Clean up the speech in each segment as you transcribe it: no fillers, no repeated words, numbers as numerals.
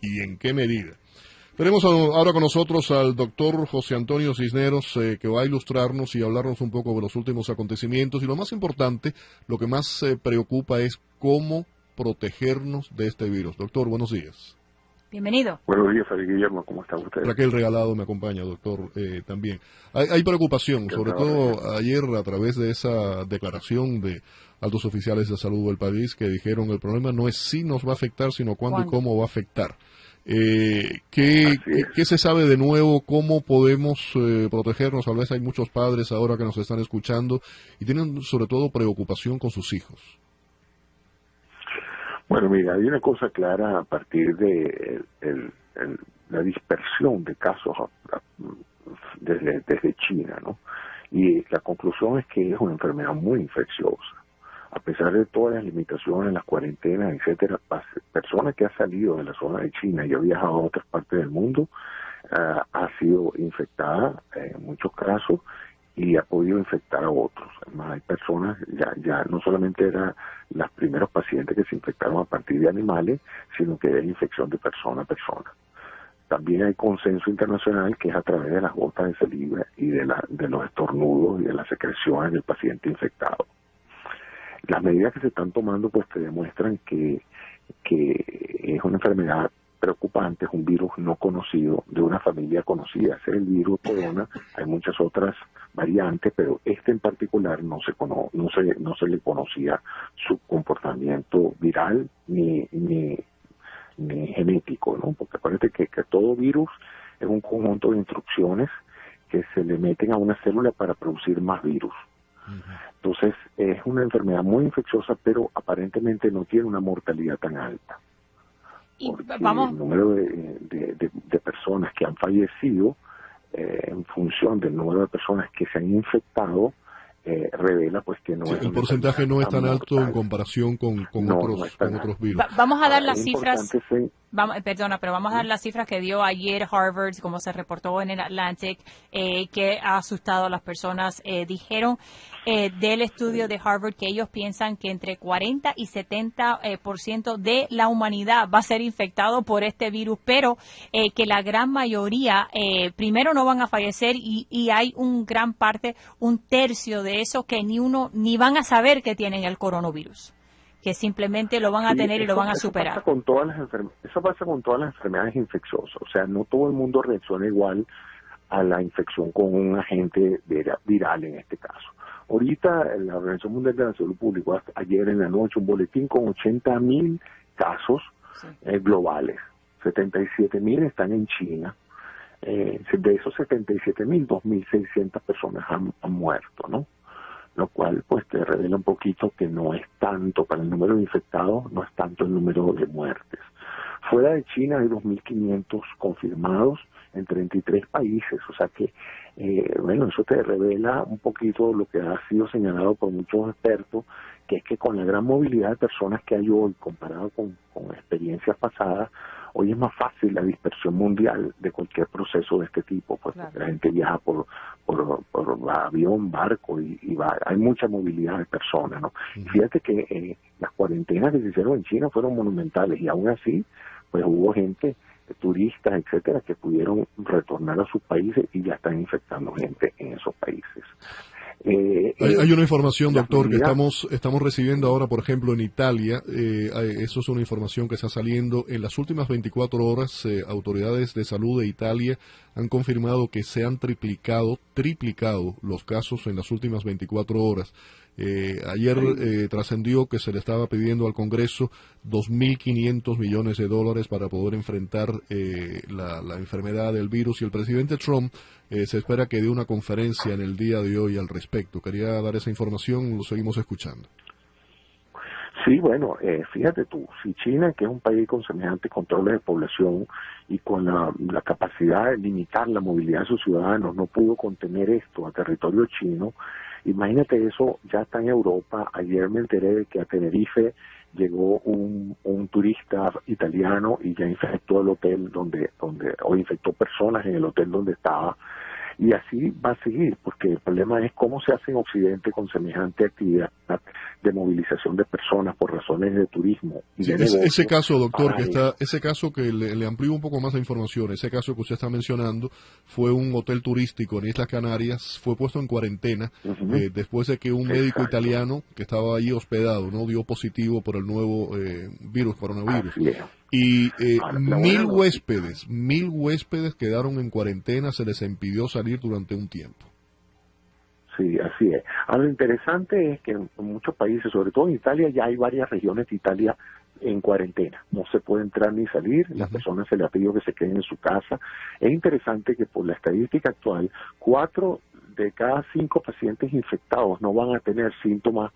y en qué medida. Tenemos ahora con nosotros al doctor José Antonio Cisneros, que va a ilustrarnos y hablarnos un poco de los últimos acontecimientos. Y lo más importante, lo que más preocupa es cómo protegernos de este virus. Doctor, buenos días. Bienvenido. Buenos días, Felipe Guillermo, ¿cómo está usted? Raquel Regalado me acompaña, doctor, también. Hay preocupación, sobre todo ayer a través de esa declaración de altos oficiales de salud del país que dijeron el problema no es si nos va a afectar, sino cuándo y cómo va a afectar. ¿Qué se sabe de nuevo? ¿Cómo podemos protegernos? Tal vez hay muchos padres ahora que nos están escuchando y tienen sobre todo preocupación con sus hijos. Bueno, mira, hay una cosa clara a partir de la dispersión de casos desde China, ¿no? Y la conclusión es que es una enfermedad muy infecciosa. A pesar de todas las limitaciones, las cuarentenas, etcétera, personas que han salido de la zona de China y han viajado a otras partes del mundo, ha sido infectada en muchos casos y ha podido infectar a otros. Además, hay personas, ya no solamente eran los primeros pacientes que se infectaron a partir de animales, sino que es infección de persona a persona. También hay consenso internacional que es a través de las gotas de saliva y de los estornudos y de las secreciones del paciente infectado. Las medidas que se están tomando pues te demuestran que es una enfermedad preocupante, es un virus no conocido de una familia conocida. Ese es el virus corona, hay muchas otras variantes, pero este en particular no se le conocía su comportamiento viral ni genético, ¿no? Porque acuérdate que todo virus es un conjunto de instrucciones que se le meten a una célula para producir más virus. Entonces, es una enfermedad muy infecciosa, pero aparentemente no tiene una mortalidad tan alta. Porque el número de personas que han fallecido en función del número de personas que se han infectado revela pues que no es el porcentaje no es tan alto en comparación con otros virus. Vamos a dar las cifras. Vamos a dar las cifras que dio ayer Harvard, como se reportó en el Atlantic, que ha asustado a las personas. Dijeron del estudio de Harvard que ellos piensan que entre 40 y 70% de la humanidad va a ser infectado por este virus, pero que la gran mayoría primero no van a fallecer y hay un tercio de esos que ni van a saber que tienen el coronavirus, que simplemente lo van a tener y lo van a superar. Eso pasa con todas las enfermedades infecciosas. O sea, no todo el mundo reacciona igual a la infección con un agente viral en este caso. Ahorita la Organización Mundial de la Salud publicó ayer en la noche un boletín con 80.000 casos globales. 77.000 están en China. De esos 77.000, 2.600 personas han muerto, ¿no? Lo cual pues te revela un poquito que no es tanto, para el número de infectados, no es tanto el número de muertes. Fuera de China hay 2.500 confirmados en 33 países, o sea que, eso te revela un poquito lo que ha sido señalado por muchos expertos, que es que con la gran movilidad de personas que hay hoy, comparado con experiencias pasadas, hoy es más fácil la dispersión mundial de cualquier proceso de este tipo, pues claro. La gente viaja por avión, barco y hay mucha movilidad de personas, ¿no? Y fíjate que las cuarentenas que se hicieron en China fueron monumentales y aún así, pues hubo gente, turistas, etcétera, que pudieron retornar a sus países y ya están infectando gente en esos países. Hay una información, doctor, que estamos recibiendo ahora, por ejemplo, en Italia. Eso es una información que está saliendo. En las últimas 24 horas, autoridades de salud de Italia han confirmado que se han triplicado los casos en las últimas 24 horas. Ayer trascendió que se le estaba pidiendo al Congreso $2.500 millones para poder enfrentar la enfermedad del virus, y el presidente Trump se espera que dé una conferencia en el día de hoy al respecto. Quería dar esa información, lo seguimos escuchando. Sí, bueno, fíjate tú, si China, que es un país con semejantes controles de población y con la capacidad de limitar la movilidad de sus ciudadanos, no pudo contener esto a territorio chino, imagínate eso, ya está en Europa. Ayer me enteré de que a Tenerife llegó un turista italiano y ya infectó el hotel o infectó personas en el hotel donde estaba. Y así va a seguir, porque el problema es cómo se hace en Occidente con semejante actividad de movilización de personas por razones de turismo. Y sí, de negocio, ese caso, doctor, ese caso que le amplío un poco más la información, ese caso que usted está mencionando fue un hotel turístico en Islas Canarias, fue puesto en cuarentena después de que un médico italiano que estaba ahí hospedado no dio positivo por el nuevo coronavirus. Y 1.000 huéspedes quedaron en cuarentena, se les impidió salir durante un tiempo. Sí, así es. Ahora, lo interesante es que en muchos países, sobre todo en Italia, ya hay varias regiones de Italia en cuarentena. No se puede entrar ni salir, las personas se les ha pedido que se queden en su casa. Es interesante que por la estadística actual, 4 de cada 5 pacientes infectados no van a tener síntomas,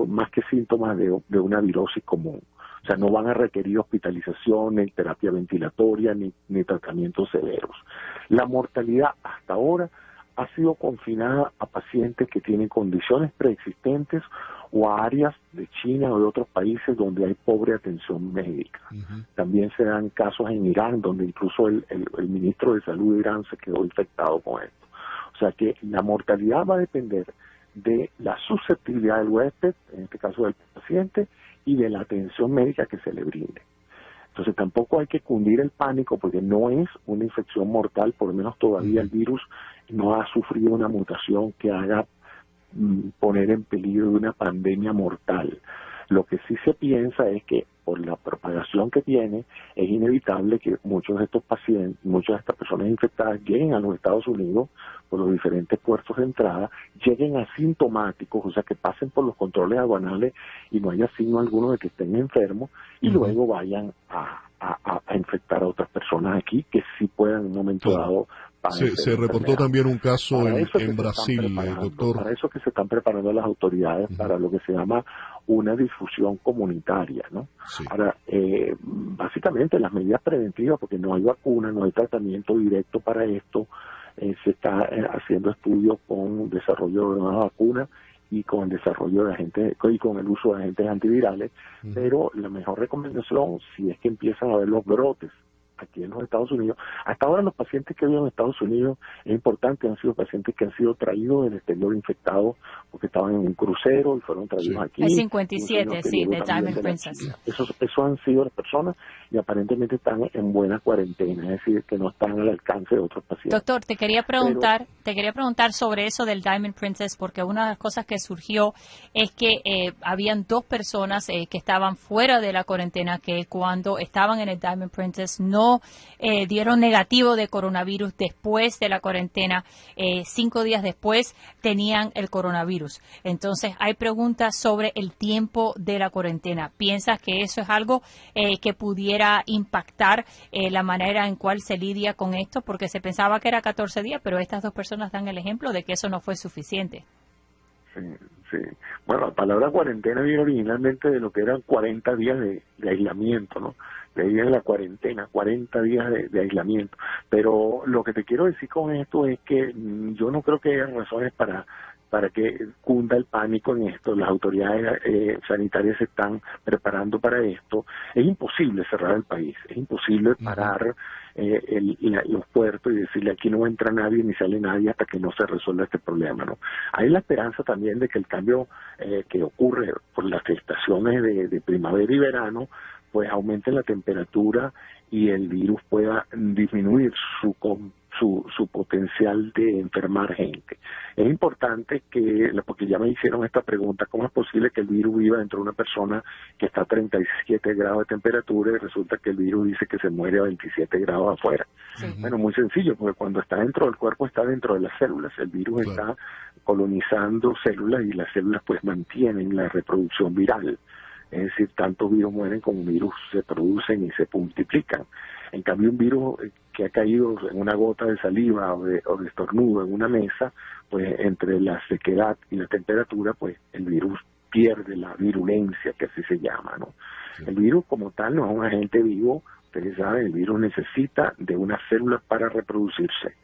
más que síntomas de una virosis común. O sea, no van a requerir hospitalización, ni terapia ventilatoria, ni tratamientos severos. La mortalidad hasta ahora ha sido confinada a pacientes que tienen condiciones preexistentes o a áreas de China o de otros países donde hay pobre atención médica. También se dan casos en Irán, donde incluso el ministro de Salud de Irán se quedó infectado con esto. O sea que la mortalidad va a depender de la susceptibilidad del huésped, en este caso del paciente, y de la atención médica que se le brinde. Entonces tampoco hay que cundir el pánico porque no es una infección mortal, por lo menos todavía el virus no ha sufrido una mutación que haga poner en peligro una pandemia mortal. Lo que sí se piensa es que por la propagación que tiene, es inevitable que muchos de estos pacientes, muchas de estas personas infectadas lleguen a los Estados Unidos por los diferentes puertos de entrada, lleguen asintomáticos, o sea, que pasen por los controles aduanales y no haya signo alguno de que estén enfermos, y luego vayan a infectar a otras personas aquí que sí puedan en un momento dado. Se reportó también un caso en Brasil, doctor. Para eso que se están preparando las autoridades para lo que se llama una difusión comunitaria, ¿no? Sí. Ahora, básicamente las medidas preventivas, porque no hay vacuna, no hay tratamiento directo para esto, se está haciendo estudios con desarrollo de una vacuna y con el desarrollo de agentes y con el uso de agentes antivirales, pero la mejor recomendación, si es que empiezan a haber los brotes aquí en los Estados Unidos, hasta ahora los pacientes que viven en Estados Unidos, es importante, han sido pacientes que han sido traídos del exterior infectados porque estaban en un crucero y fueron traídos aquí. El 57, sí, de Diamond Princess. Eso han sido las personas y aparentemente están en buena cuarentena, es decir, que no están al alcance de otros pacientes. Doctor, te quería preguntar sobre eso del Diamond Princess, porque una de las cosas que surgió es que habían 2 personas que estaban fuera de la cuarentena que cuando estaban en el Diamond Princess no dieron negativo de coronavirus después de la cuarentena. 5 días después tenían el coronavirus. Entonces, hay preguntas sobre el tiempo de la cuarentena. ¿Piensas que eso es algo que pudiera impactar la manera en cual se lidia con esto? Porque se pensaba que era 14 días, pero estas 2 personas dan el ejemplo de que eso no fue suficiente. Sí. Bueno, la palabra cuarentena viene originalmente de lo que eran 40 días de aislamiento, ¿no? De ahí viene la cuarentena, 40 días de aislamiento. Pero lo que te quiero decir con esto es que yo no creo que haya razones para que cunda el pánico en esto. Las autoridades sanitarias se están preparando para esto. Es imposible cerrar el país, es imposible parar los puertos y decirle aquí no entra nadie ni sale nadie hasta que no se resuelva este problema, ¿no? Hay la esperanza también de que el cambio que ocurre por las estaciones de primavera y verano pues aumente la temperatura y el virus pueda disminuir su potencial de enfermar gente. Es importante porque ya me hicieron esta pregunta, ¿cómo es posible que el virus viva dentro de una persona que está a 37 grados de temperatura y resulta que el virus dice que se muere a 27 grados afuera? Bueno, muy sencillo, porque cuando está dentro del cuerpo está dentro de las células, el virus está colonizando células y las células pues mantienen la reproducción viral. Es decir, tanto virus mueren como virus se producen y se multiplican. En cambio, un virus que ha caído en una gota de saliva o de estornudo en una mesa, pues entre la sequedad y la temperatura, pues el virus pierde la virulencia, que así se llama, ¿no? Sí. El virus como tal no es un agente vivo, ustedes saben, el virus necesita de unas células para reproducirse.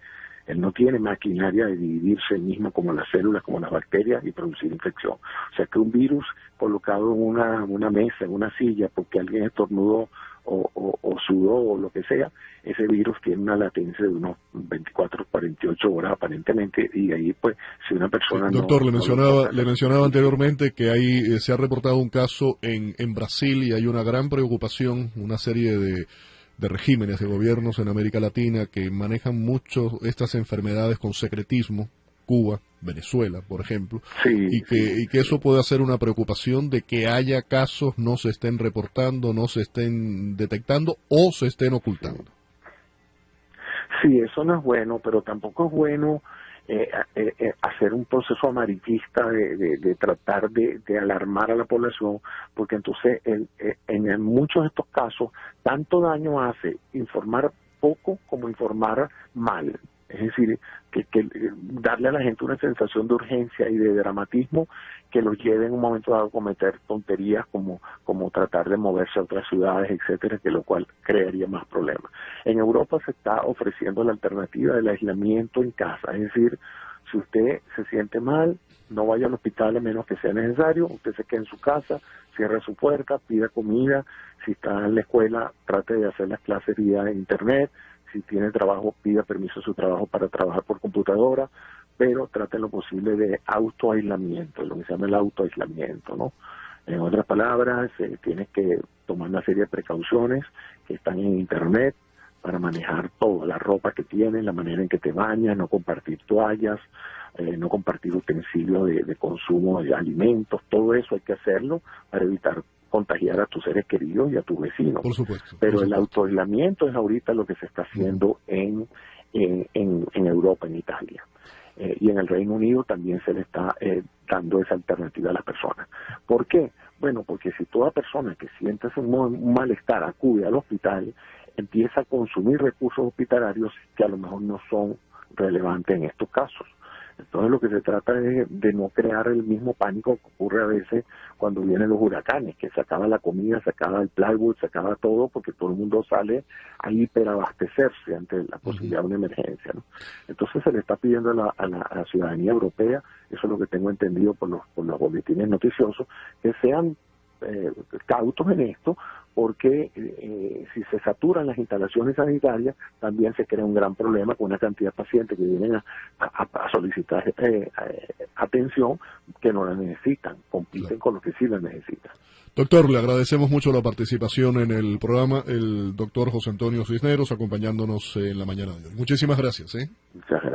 Él no tiene maquinaria de dividirse él mismo como las células, como las bacterias y producir infección. O sea que un virus colocado en una mesa, en una silla, porque alguien estornudó o sudó o lo que sea, ese virus tiene una latencia de unos 24, 48 horas aparentemente, y ahí pues si una persona doctor, le mencionaba anteriormente que ahí se ha reportado un caso en Brasil y hay una gran preocupación, una serie de regímenes, de gobiernos en América Latina que manejan mucho estas enfermedades con secretismo, Cuba, Venezuela, por ejemplo, sí, y que eso puede ser una preocupación de que haya casos no se estén reportando, no se estén detectando o se estén ocultando. Sí, eso no es bueno, pero tampoco es bueno hacer un proceso amarillista de tratar de alarmar a la población, porque entonces en muchos de estos casos tanto daño hace informar poco como informar mal. Es decir, que darle a la gente una sensación de urgencia y de dramatismo que los lleve en un momento dado a cometer tonterías como tratar de moverse a otras ciudades, etcétera, que lo cual crearía más problemas. En Europa se está ofreciendo la alternativa del aislamiento en casa, es decir, si usted se siente mal, no vaya al hospital a menos que sea necesario, usted se quede en su casa, cierre su puerta, pida comida, si está en la escuela, trate de hacer las clases vía internet, si tiene trabajo, pida permiso de su trabajo para trabajar por computadora, pero trate lo posible de autoaislamiento, lo que se llama el autoaislamiento, ¿no? En otras palabras, tienes que tomar una serie de precauciones que están en internet para manejar todo, la ropa que tienes, la manera en que te bañas, no compartir toallas, no compartir utensilios de consumo de alimentos, todo eso hay que hacerlo para evitar contagiar a tus seres queridos y a tus vecinos. Por supuesto. Pero el autoaislamiento es ahorita lo que se está haciendo en Europa, en Italia. Y en el Reino Unido también se le está dando esa alternativa a las personas. ¿Por qué? Bueno, porque si toda persona que siente un malestar acude al hospital, empieza a consumir recursos hospitalarios que a lo mejor no son relevantes en estos casos. Entonces lo que se trata es de no crear el mismo pánico que ocurre a veces cuando vienen los huracanes, que se acaba la comida, se acaba el plywood, se acaba todo, porque todo el mundo sale a hiperabastecerse ante la posibilidad de una emergencia, ¿no? Entonces se le está pidiendo a la ciudadanía europea, eso es lo que tengo entendido por los boletines noticiosos, que sean cautos en esto, porque si se saturan las instalaciones sanitarias, también se crea un gran problema con una cantidad de pacientes que vienen a solicitar atención que no la necesitan, compiten con los que sí la necesitan. Doctor, le agradecemos mucho la participación en el programa, el doctor José Antonio Cisneros, acompañándonos en la mañana de hoy. Muchísimas gracias. Muchas gracias.